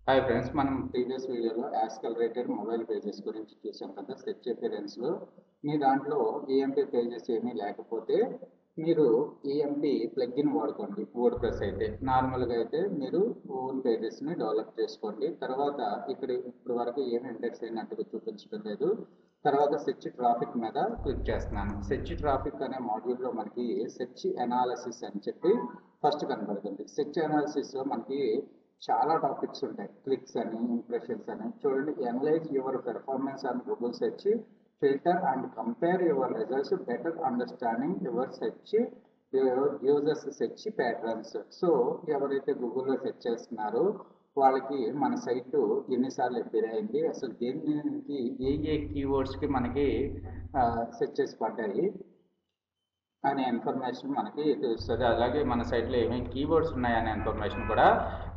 Hi friends, మనం previous వీడియోలో accelerated mobile pages గురించి చూసాం కదా. సెర్చ్ అపియరెన్స్లో మీ దాంట్లో ఈఎంపీ పేజెస్ ఏమీ లేకపోతే మీరు ఈఎంపీ ప్లగ్ఇన్ వాడుకోండి. వర్డ్ ప్రెస్ అయితే నార్మల్గా అయితే మీరు ఓన్ పేజెస్ని డెవలప్ చేసుకోండి. తర్వాత ఇక్కడ ఇప్పుడు వరకు ఏమి ఇండెక్స్ అయినట్టుగా చూపించడం లేదు. తర్వాత సెర్చ్ ట్రాఫిక్ మీద క్లిక్ చేస్తున్నాను. సెర్చ్ ట్రాఫిక్ అనే మాడ్యూల్లో మనకి సెర్చ్ అనాలిసిస్ అని చెప్పి ఫస్ట్ కనబడుతుంది. సెర్చ్ అనాలిసిస్లో మనకి చాలా టాపిక్స్ ఉంటాయి. క్లిక్స్ అని, ఇంప్రెషన్స్ అని. చూడండి, analyse your performance on Google search, filter and compare your results, better understanding your search users search patterns. So ఎవరైతే గూగుల్లో సెర్చ్ చేస్తున్నారో వాళ్ళకి మన సైట్ ఎన్నిసార్లు అపీర్ అయింది, అసలు దేనికి ఏ కీవర్డ్స్కి మనకి సెర్చెస్ పడ్డాయి అనే ఇన్ఫర్మేషన్ మనకి తెలుస్తుంది. అలాగే మన సైట్లో ఏమేమి కీవర్డ్స్ ఉన్నాయనే ఇన్ఫర్మేషన్ కూడా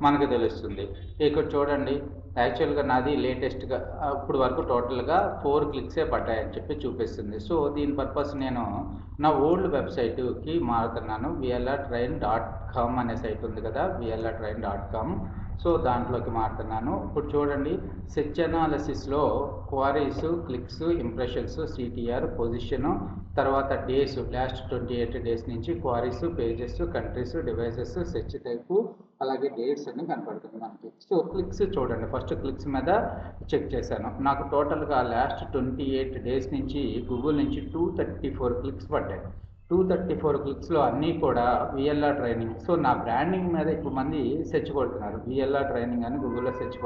మనకు తెలుస్తుంది. ఇక్కడ చూడండి, యాక్చువల్గా నాది లేటెస్ట్గా ఇప్పుడు వరకు టోటల్గా 4 క్లిక్సే పడ్డాయని చెప్పి చూపిస్తుంది. సో దీని పర్పస్ నేను నా ఓల్డ్ వెబ్సైట్కి మారుతున్నాను. VLRtrain.com అనే సైట్ ఉంది కదా, VLRtrain.com. సో దాంట్లోకి మారుతున్నాను. ఇప్పుడు చూడండి, సెర్చ్ అనాలిసిస్లో queries, clicks, impressions, CTR, position, తర్వాత డేస్, లాస్ట్ 28 డేస్ నుంచి queries, pages, countries, devices, search type, అలాగే డేట్స్ అన్ని కనపడుతుంది మనకి. సో క్లిక్స్ చూడండి, ఫస్ట్ క్లిక్స్ మీద చెక్ చేశాను. నాకు టోటల్గా లాస్ట్ 28 డేస్ నుంచి గూగుల్ నుంచి 234 క్లిక్స్ పడ్డాయి. 234 క్లిక్స్లో అన్నీ కూడా VLR ట్రైనింగ్. సో నా బ్రాండింగ్ మీద ఎక్కువ మంది సెర్చ్ కొడుతున్నారు. VLR ట్రైనింగ్ అని గూగుల్లో సెర్చ్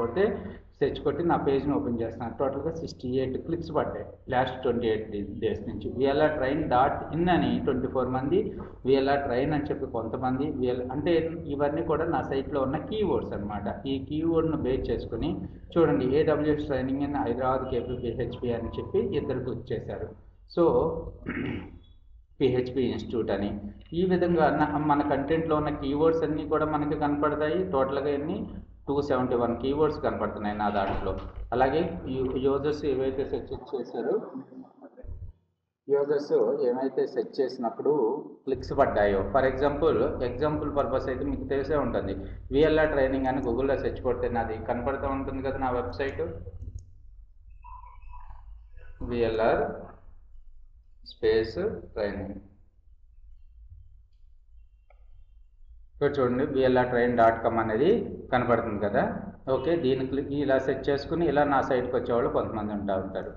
కొట్టి నా పేజ్ని ఓపెన్ చేస్తున్నారు. టోటల్గా 68 క్లిక్స్ పడ్డాయి లాస్ట్ 28 డేస్ నుంచి. VLRtrain.in అని 24 మంది, VLR ట్రైన్ అని చెప్పి కొంతమంది, అంటే ఇవన్నీ కూడా నా సైట్లో ఉన్న కీవర్డ్స్ అనమాట. ఈ కీవర్డ్ను బేస్ చేసుకుని చూడండి, AWS ట్రైనింగ్ అని హైదరాబాద్ KPPHP అని చెప్పి ఇద్దరు క్లిక్ చేశారు. సో PHP ఇన్స్టిట్యూట్ అని ఈ విధంగా మన కంటెంట్లో ఉన్న కీవర్డ్స్ అన్నీ కూడా మనకి కనపడతాయి. టోటల్గా ఎన్ని 271 కీవర్డ్స్ కనపడుతున్నాయి నా దాంట్లో. అలాగే యూజర్స్ ఏవైతే సెర్చ్ చేశారో, యూజర్స్ ఏమైతే సెర్చ్ చేసినప్పుడు క్లిక్స్ పడ్డాయో, ఫర్ ఎగ్జాంపుల్ పర్పస్ అయితే మీకు తెలిసే ఉంటుంది. VLR ట్రైనింగ్ అని గూగుల్లో సెర్చ్ కొడితే నాది కనపడుతూ ఉంటుంది కదా నా వెబ్సైట్, VLR స్పేస్ ట్రైనింగ్. ఇక్కడ చూడండి, VLRtrain.com అనేది కనపడుతుంది కదా. ఓకే, దీనికి ఇలా సెర్చ్ చేసుకుని ఇలా నా సైట్కి వచ్చేవాళ్ళు కొంతమంది ఉంటారు.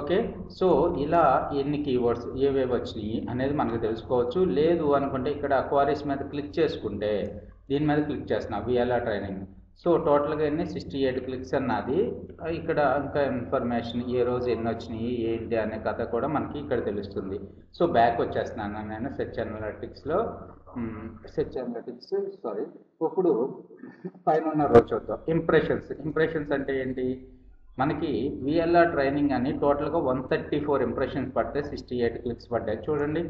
ఓకే, సో ఇలా ఎన్ని కీవర్డ్స్ ఏవేవి వచ్చినాయి అనేది మనకు తెలుసుకోవచ్చు. లేదు అనుకుంటే ఇక్కడ క్వారీస్ మీద క్లిక్ చేసుకుంటే, దీని మీద క్లిక్ చేస్తున్నా VLR ట్రైనింగ్. సో టోటల్గా ఎన్ని 68 క్లిక్స్ అన్నది. ఇక్కడ ఇంకా ఇన్ఫర్మేషన్ ఏ రోజు ఎన్ని వచ్చినాయి ఏంటి అనే కథ కూడా మనకి ఇక్కడ తెలుస్తుంది. సో బ్యాక్ వచ్చేస్తున్నాను నేను సెర్చ్ అనలిటిక్స్. ఇప్పుడు పైన ఉన్న రోజు చూద్దాం. ఇంప్రెషన్స్ అంటే ఏంటి? మనకి VLR ట్రైనింగ్ అని టోటల్గా 134 ఇంప్రెషన్స్ పడితే 68 క్లిక్స్ పడ్డాయి. చూడండి,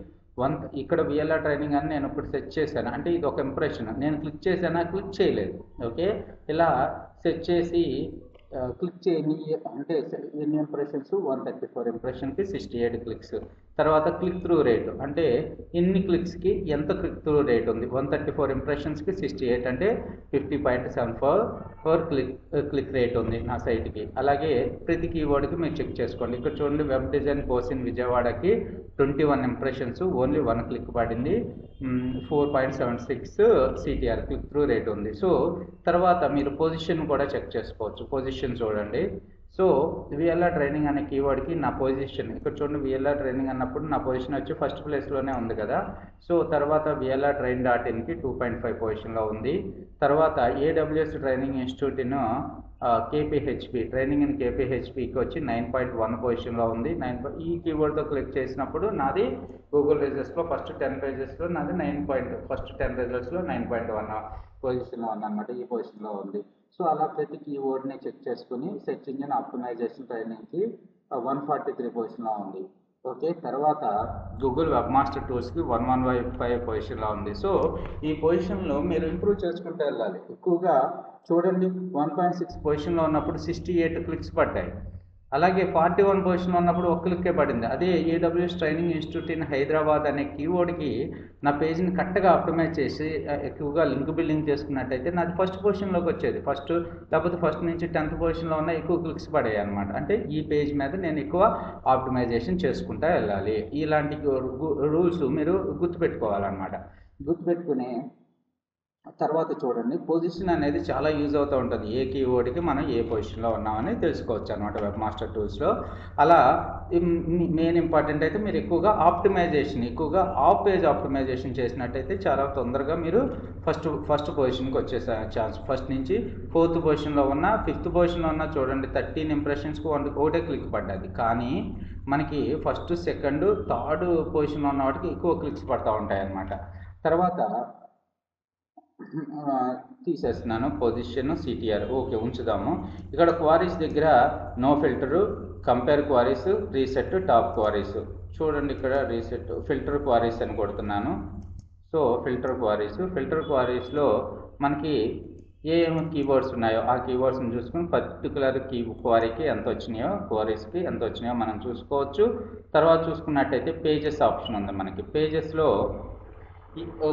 ఇక్కడ VLR ట్రైనింగ్ అని నేను ఇప్పుడు సెర్చ్ చేశాను, అంటే ఇది ఒక ఇంప్రెషన్. నేను క్లిక్ చేశానా? క్లిక్ చేయలేదు. ఓకే, ఇలా సెర్చ్ చేసి క్లిక్ చేయని అంటే ఎన్ని ఇంప్రెషన్స్? 134 ఇంప్రెషన్కి 68 క్లిక్స్. తర్వాత క్లిక్ త్రూ రేటు అంటే ఎన్ని క్లిక్స్కి ఎంత క్లిక్ త్రూ రేట్ ఉంది. 134 ఇంప్రెషన్స్కి 68 అంటే 50.74 క్లిక్ రేట్ ఉంది నా సైట్కి. అలాగే ప్రతి కీవర్డ్కి మీరు చెక్ చేసుకోండి. ఇక్కడ చూడండి, వెబ్ డిజైన్ కోర్స్ ఇన్ విజయవాడకి 21 ఇంప్రెషన్స్, ఓన్లీ 1 క్లిక్ పడింది. 4.76 CTR క్లిక్ త్రూ రేట్ ఉంది. సో తర్వాత మీరు పొజిషన్ కూడా చెక్ చేసుకోవచ్చు. పొజిషన్ చూడండి. సో VLR ట్రైనింగ్ అనే కీవర్డ్కి నా పొజిషన్ ఇక్కడ చూడండి. VLR ట్రైనింగ్ అన్నప్పుడు నా పొజిషన్ వచ్చి ఫస్ట్ ప్లేస్లోనే ఉంది కదా. సో తర్వాత VLRtrain.inకి 2.5 పొజిషన్లో ఉంది. తర్వాత AWS training institute in KPHP training in KPHPకి వచ్చి 9.1 పొజిషన్లో ఉంది. ఈ కీవర్డ్తో క్లిక్ చేసినప్పుడు నాది గూగుల్ రిజల్ట్స్లో ఫస్ట్ 10 పేజెస్లో నాది 10 రిజల్ట్స్లో 9.1 పొజిషన్లో ఉందన్నమాట. ఈ పొజిషన్లో ఉంది. సో అలా ప్రతి కీవర్డ్ని చెక్ చేసుకుని సెర్చ్ ఇంజిన్ ఆప్టిమైజేషన్ ట్రైనింగ్కి 143 పొజిషన్లో ఉంది. ఓకే, తర్వాత గూగుల్ వెబ్ మాస్టర్ టూల్స్కి 1115 పొజిషన్లో ఉంది. సో ఈ పొజిషన్లో మీరు ఇంప్రూవ్ చేసుకుంటూ వెళ్ళాలి. ఎక్కువగా చూడండి, 1.6 పొజిషన్లో ఉన్నప్పుడు 68 క్లిక్స్ పడ్డాయి. అలాగే 41 పొజిషన్లో ఉన్నప్పుడు ఒక క్లిక్కే పడింది. అదే AWS training institute in Hyderabad అనే కీవర్డ్కి నా పేజ్ని కరెక్ట్గా ఆప్టిమైజ్ చేసి ఎక్కువగా లింక్ బిల్డింగ్ చేసుకున్నట్టయితే నాది ఫస్ట్ పొజిషన్లోకి వచ్చేది. లేకపోతే ఫస్ట్ నుంచి 10th పొజిషన్లో ఉన్న ఎక్కువ క్లిక్స్ పడాయి అనమాట. అంటే ఈ పేజ్ మీద నేను ఎక్కువ ఆప్టిమైజేషన్ చేసుకుంటూ వెళ్ళాలి. ఇలాంటి రూల్స్ మీరు గుర్తుపెట్టుకోవాలన్నమాట. గుర్తుపెట్టుకుని తర్వాత చూడండి, పొజిషన్ అనేది చాలా యూజ్ అవుతూ ఉంటుంది. ఏ కీవర్డ్కి మనం ఏ పొజిషన్లో ఉన్నామని తెలుసుకోవచ్చు అనమాట వెబ్ మాస్టర్ టూల్స్లో. అలా మెయిన్ ఇంపార్టెంట్ అయితే మీరు ఎక్కువగా ఎక్కువగా ఆఫ్ పేజ్ ఆప్టిమైజేషన్ చేసినట్టయితే చాలా తొందరగా మీరు ఫస్ట్ పొజిషన్కి వచ్చేసే ఛాన్స్. ఫస్ట్ నుంచి 4th పొజిషన్లో ఉన్న 5th పొజిషన్లో ఉన్న చూడండి 13 ఇంప్రెషన్స్కి ఒకటే క్లిక్ పడ్డది. కానీ మనకి ఫస్ట్, సెకండ్, థర్డ్ పొజిషన్లో ఉన్న వాటికి ఎక్కువ క్లిక్స్ పడుతూ ఉంటాయి అన్నమాట. తర్వాత తీసేస్తున్నాను పొజిషన్ సిటిఆర్. ఓకే, ఉంచుదాము. ఇక్కడ క్వారీస్ దగ్గర no filter, compare queries, reset, top queries. చూడండి ఇక్కడ రీసెట్ ఫిల్టర్ క్వారీస్ అని కొడుతున్నాను. సో ఫిల్టర్ క్వారీస్లో మనకి ఏం కీవర్డ్స్ ఉన్నాయో ఆ కీవర్డ్స్ని చూసుకుని పర్టికులర్ క్వారీస్కి ఎంత వచ్చినాయో మనం చూసుకోవచ్చు. తర్వాత చూసుకున్నట్టయితే పేజెస్ ఆప్షన్ ఉంది మనకి. పేజెస్లో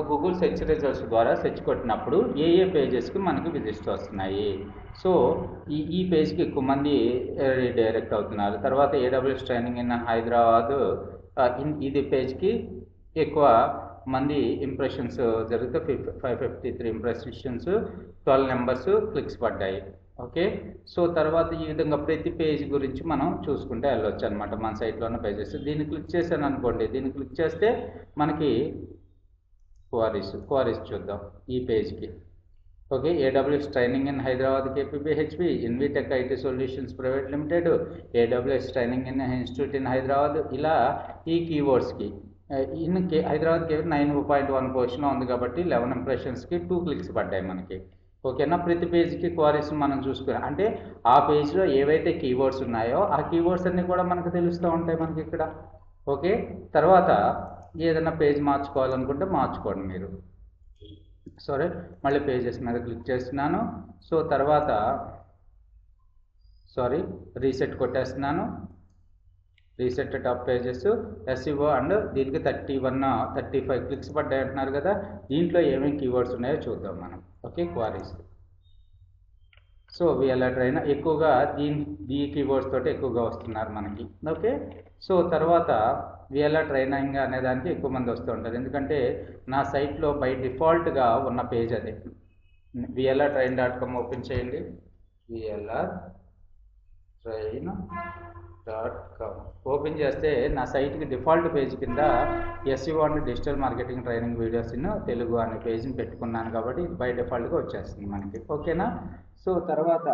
గూగుల్ సెర్చ్ రిజల్ట్స్ ద్వారా సెర్చ్ కొట్టినప్పుడు ఏ పేజెస్కి మనకి విజిట్స్ వస్తున్నాయి. సో ఈ పేజ్కి ఎక్కువ మంది రీడైరెక్ట్ అవుతున్నారు. తర్వాత ఏడబ్ల్యూఎస్ ట్రైనింగ్ ఇన్ హైదరాబాద్ ఇది పేజ్కి ఎక్కువ మంది ఇంప్రెషన్స్ జరిగితే 553 ఇంప్రెషన్స్, 12 నెంబర్స్ క్లిక్స్ పడ్డాయి. ఓకే, సో తర్వాత ఈ విధంగా ప్రతి పేజ్ గురించి మనం చూసుకుంటే వెళ్ళొచ్చు అనమాట. మన సైట్లో ఉన్న పేజెస్ దీన్ని క్లిక్ చేశాను అనుకోండి. దీన్ని క్లిక్ చేస్తే మనకి క్వారీస్ చూద్దాం ఈ పేజ్కి. Okay, AWS training in Hyderabad KPHB, Invitech IT solutions private limited, AWS training in institute in Hyderabad. ఇలా ఈ కీవర్డ్స్కి హైదరాబాద్ కేవీ 9.1 పొజిషన్లో ఉంది కాబట్టి 11 ఇంప్రెషన్స్కి 2 క్లిక్స్ పడ్డాయి మనకి. ఓకేనా, ప్రతి పేజ్కి క్వారీస్ మనం చూసుకున్నాం అంటే ఆ పేజ్లో ఏవైతే కీవర్డ్స్ ఉన్నాయో ఆ కీవర్డ్స్ అన్నీ కూడా మనకు తెలుస్తూ ఉంటాయి మనకి ఇక్కడ. ఓకే, తర్వాత ఏదైనా పేజ్ మార్చుకోవాలనుకుంటే మార్చుకోండి మీరు. మళ్ళీ పేజెస్ మీద క్లిక్ చేస్తున్నాను. సో తర్వాత రీసెట్ కొట్టేస్తున్నాను. Reset top pages SEO and దీనికి 35 క్లిక్స్ పడ్డాయి అంటున్నారు కదా. దీంట్లో ఏమేమి కీవర్డ్స్ ఉన్నాయో చూద్దాం మనం. Okay, queries. సో వీళ్ళ ట్రైనర్ ఎక్కువగా ఈ కీవర్డ్స్ తోటి ఎక్కువగా వస్తున్నారు మనకి. ఓకే, సో తర్వాత విఎల్ఆర్ ట్రైనింగ్ అనే దానికి ఎక్కువ మంది వస్తూ ఉంటారు. ఎందుకంటే నా సైట్లో బై డిఫాల్ట్గా ఉన్న పేజ్ అదే. VLRtrain.com ఓపెన్ చేయండి. VLRtrain.com ఓపెన్ చేస్తే నా సైట్కి డిఫాల్ట్ పేజ్ కింద SEO and digital marketing training videos in Telugu అనే పేజ్ని పెట్టుకున్నాను కాబట్టి ఇది బై డిఫాల్ట్గా వచ్చేస్తుంది మనకి. ఓకేనా, సో తర్వాత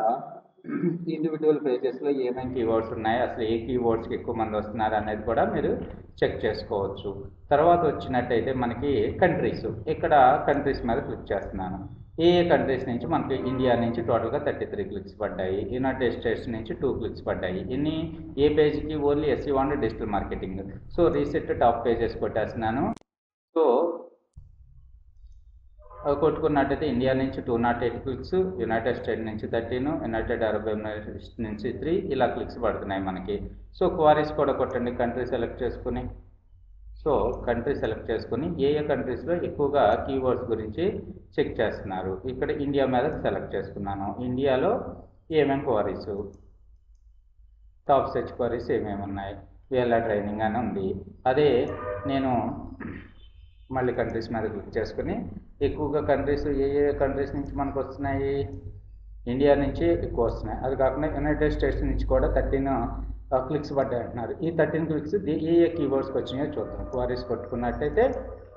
ఇండివిజువల్ పేజెస్లో ఏమేమి కీవర్డ్స్ ఉన్నాయి, అసలు ఏ కీవర్డ్స్కి ఎక్కువ మంది వస్తున్నారు అనేది కూడా మీరు చెక్ చేసుకోవచ్చు. తర్వాత వచ్చినట్టయితే మనకి కంట్రీస్, ఇక్కడ కంట్రీస్ మీద క్లిక్ చేస్తున్నాను. ఏ కంట్రీస్ నుంచి మనకి ఇండియా నుంచి టోటల్గా 33 క్లిక్స్ పడ్డాయి. యునైటెడ్ స్టేట్స్ నుంచి 2 క్లిక్స్ పడ్డాయి. ఏ పేజ్కి only SEO and digital marketing. So reset top pages కొట్టేస్తున్నాను. సో కొట్టుకున్నట్టయితే ఇండియా నుంచి 208 క్లిక్స్, యునైటెడ్ స్టేట్స్ నుంచి 13, యునైటెడ్ అరబ్ ఎమిరేట్స్ నుంచి 3 ఇలా క్లిక్స్ పడుతున్నాయి మనకి. సో క్వారీస్ కూడా కొట్టండి కంట్రీ సెలెక్ట్ చేసుకుని. సో కంట్రీ సెలెక్ట్ చేసుకుని ఏ కంట్రీస్లో ఎక్కువగా కీవర్డ్స్ గురించి చెక్ చేస్తున్నారు. ఇక్కడ ఇండియా మీద సెలెక్ట్ చేసుకున్నాను. ఇండియాలో ఏమేమి క్వారీస్, టాప్ సెర్చ్ క్వారీస్ ఏమేమి ఉన్నాయి, VLR ట్రైనింగ్ అని ఉంది. అదే నేను మళ్ళీ కంట్రీస్ మీద క్లిక్ చేసుకుని ఎక్కువగా కంట్రీస్ ఏ కంట్రీస్ నుంచి మనకు వస్తున్నాయి, ఇండియా నుంచి ఎక్కువ వస్తున్నాయి. అది కాకుండా యునైటెడ్ స్టేట్స్ నుంచి కూడా 13 క్లిక్స్ పడ్డాయి అంటున్నారు. ఈ 13 క్లిక్స్ ఏ కీవర్డ్స్కి వచ్చినాయో చూద్దాం. క్వారీస్ కొట్టుకున్నట్టయితే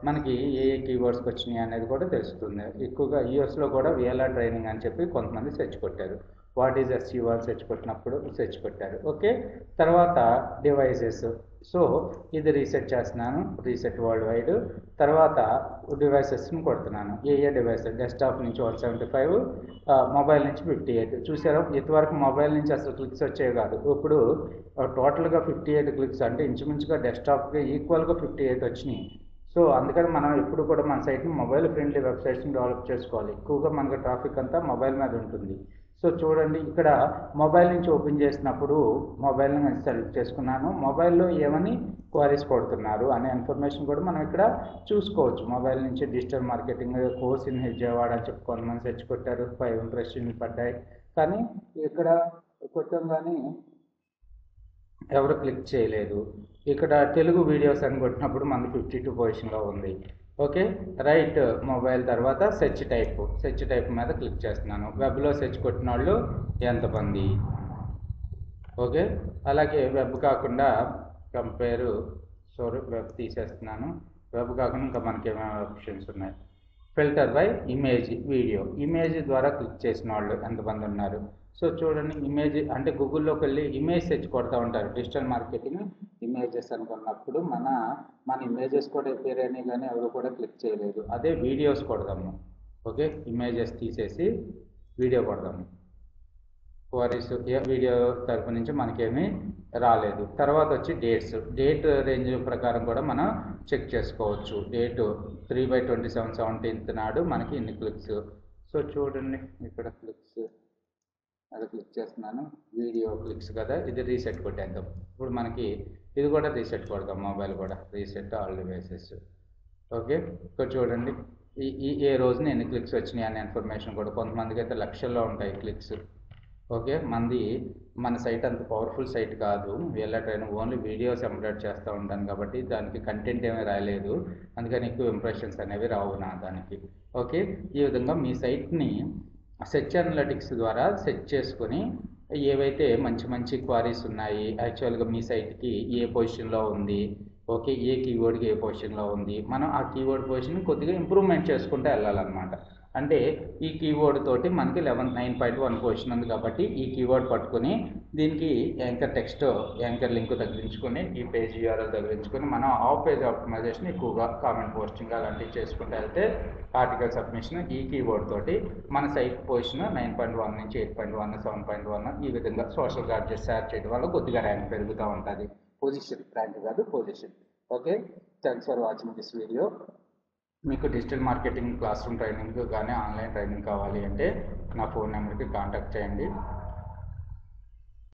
మనకి ఏ కీవర్డ్స్కి వచ్చినాయి అనేది కూడా తెలుస్తుంది. ఎక్కువగా యూఎస్లో కూడా VLR ట్రైనింగ్ అని చెప్పి కొంతమంది సెర్చ్ కొట్టారు. వాట్ ఈజ్ SEO అని సెర్చ్ కొట్టారు. ఓకే, తర్వాత డివైసెస్. సో ఇది రీసెట్ చేస్తున్నాను, రీసెట్ వరల్డ్ వైడ్. తర్వాత డివైసెస్ని కొడుతున్నాను. ఏ డివైసెస్, డెస్క్టాప్ నుంచి 175, మొబైల్ నుంచి 58. చూసారా, ఇంతవరకు మొబైల్ నుంచి అసలు క్లిక్స్ వచ్చేవి కాదు. ఇప్పుడు టోటల్గా 58 క్లిక్స్, అంటే ఇంచుమించుగా డెస్క్టాప్కి ఈక్వల్గా 58 వచ్చినాయి. సో అందుకని మనం ఎప్పుడు కూడా మన సైట్ని మొబైల్ ఫ్రెండ్లీ వెబ్సైట్స్ని డెవలప్ చేసుకోవాలి. ఎక్కువగా మనకి ట్రాఫిక్ అంతా మొబైల్ మీద ఉంటుంది. సో చూడండి, ఇక్కడ మొబైల్ నుంచి ఓపెన్ చేసినప్పుడు మొబైల్ని నేను సెలెక్ట్ చేసుకున్నాను. మొబైల్లో ఏమని క్వారీస్ కొడుతున్నారు అనే ఇన్ఫర్మేషన్ కూడా మనం ఇక్కడ చూసుకోవచ్చు. మొబైల్ నుంచి digital marketing course in Vijayawada అని చెప్పి కొంతమంది సెర్చ్ కొట్టారు, 5 ఇంప్రెషన్లు పడ్డాయి. కానీ ఇక్కడ కొట్టంగానే ఎవరు క్లిక్ చేయలేదు. ఇక్కడ తెలుగు వీడియోస్ అని కొట్టినప్పుడు మనకి 52 పొజిషన్లో ఉంది. ఓకే, రైట్ మొబైల్ తర్వాత సెర్చ్ టైప్ మీద క్లిక్ చేస్తున్నాను. వెబ్లో సెర్చ్ కొట్టిన వాళ్ళు ఎంతమంది? ఓకే, అలాగే వెబ్ కాకుండా వెబ్ తీసేస్తున్నాను. వెబ్ కాకుండా ఇంకా మనకి ఏమేమి ఆప్షన్స్ ఉన్నాయి? ఫిల్టర్ బై ఇమేజ్ ద్వారా క్లిక్ చేసిన వాళ్ళు ఎంతమంది ఉన్నారు? సో చూడండి, ఇమేజ్ అంటే గూగుల్లోకి వెళ్ళి ఇమేజ్ సెర్చ్ కొడతా ఉంటారు. డిజిటల్ మార్కెటింగ్ ఇమేజెస్ అనుకున్నప్పుడు మన ఇమేజెస్ కూడా ఎప్పేరని కానీ ఎవరు కూడా క్లిక్ చేయలేదు. అదే వీడియోస్ కొడదాము. ఓకే, ఇమేజెస్ తీసేసి వీడియో కొడదాము. క్వారీస్ వీడియో తరపు నుంచి మనకేమీ రాలేదు. తర్వాత వచ్చి డేట్ రేంజ్ ప్రకారం కూడా మనం చెక్ చేసుకోవచ్చు. డేటు 3/27/17 నాడు మనకి ఇన్ని క్లిక్స్. సో చూడండి, ఇక్కడ క్లిక్స్ అది క్లిక్ చేస్తున్నాను. వీడియో క్లిక్స్ కదా, ఇది రీసెట్ కొట్టేద్దాం. ఇప్పుడు మనకి ఇది కూడా రీసెట్ కొడదాం. మొబైల్ కూడా రీసెట్ ఆల్ డివైసెస్. ఓకే, ఇక్కడ చూడండి ఏ రోజున ఎన్ని క్లిక్స్ వచ్చినాయి అనే ఇన్ఫర్మేషన్ కూడా. కొంతమందికి అయితే లక్షల్లో ఉంటాయి క్లిక్స్. ఓకే, మన సైట్ అంత పవర్ఫుల్ సైట్ కాదు. వీళ్ళ ట్రైన్ ఓన్లీ వీడియోస్ ఎంబెడ్ చేస్తూ ఉంటాను కాబట్టి దానికి కంటెంట్ ఏమీ రాయలేదు, అందుకని ఎక్కువ ఇంప్రెషన్స్ అనేవి రావు నా దానికి. ఓకే, ఈ విధంగా మీ సైట్ని సెర్చ్ అనలిటిక్స్ ద్వారా సెర్చ్ చేసుకొని ఏవైతే మంచి క్వారీస్ ఉన్నాయి, యాక్చువల్గా మీ సైట్కి ఏ పొజిషన్లో ఉంది, ఓకే ఏ కీవర్డ్కి ఏ పొజిషన్లో ఉంది, మనం ఆ కీవర్డ్ పొజిషన్ కొద్దిగా ఇంప్రూవ్మెంట్ చేసుకుంటూ వెళ్ళాలన్నమాట. అంటే ఈ కీవర్డ్ తోటి మనకి 9.1 పొజిషన్ ఉంది కాబట్టి ఈ కీవర్డ్ పట్టుకొని దీనికి యాంకర్ లింక్ తగిలించుకొని ఈ పేజ్ యూఆర్ఎల్ తగిలించుకొని మనం ఆఫ్ పేజ్ ఆప్టిమైజేషన్ ఎక్కువగా కామెంట్ పోస్టింగ్ అలాంటివి చేసుకుంటూ వెళ్తే ఆర్టికల్ సబ్మిషన్ ఈ కీవర్డ్ తోటి మన సైట్ పొజిషన్ 9.1 నుంచి 8.1 7.1 ఈ విధంగా సోషల్ గాడ్జెట్స్ షేర్ చేయడం వల్ల కొద్దిగా ర్యాంక్ పెరుగుతూ ఉంటుంది. ర్యాంక్ కాదు, position. Okay, thanks for watching this video. మీకు digital marketing classroom training కానీ ఆన్లైన్ ట్రైనింగ్ కావాలి అంటే నా ఫోన్ నెంబర్కి కాంటాక్ట్ చేయండి.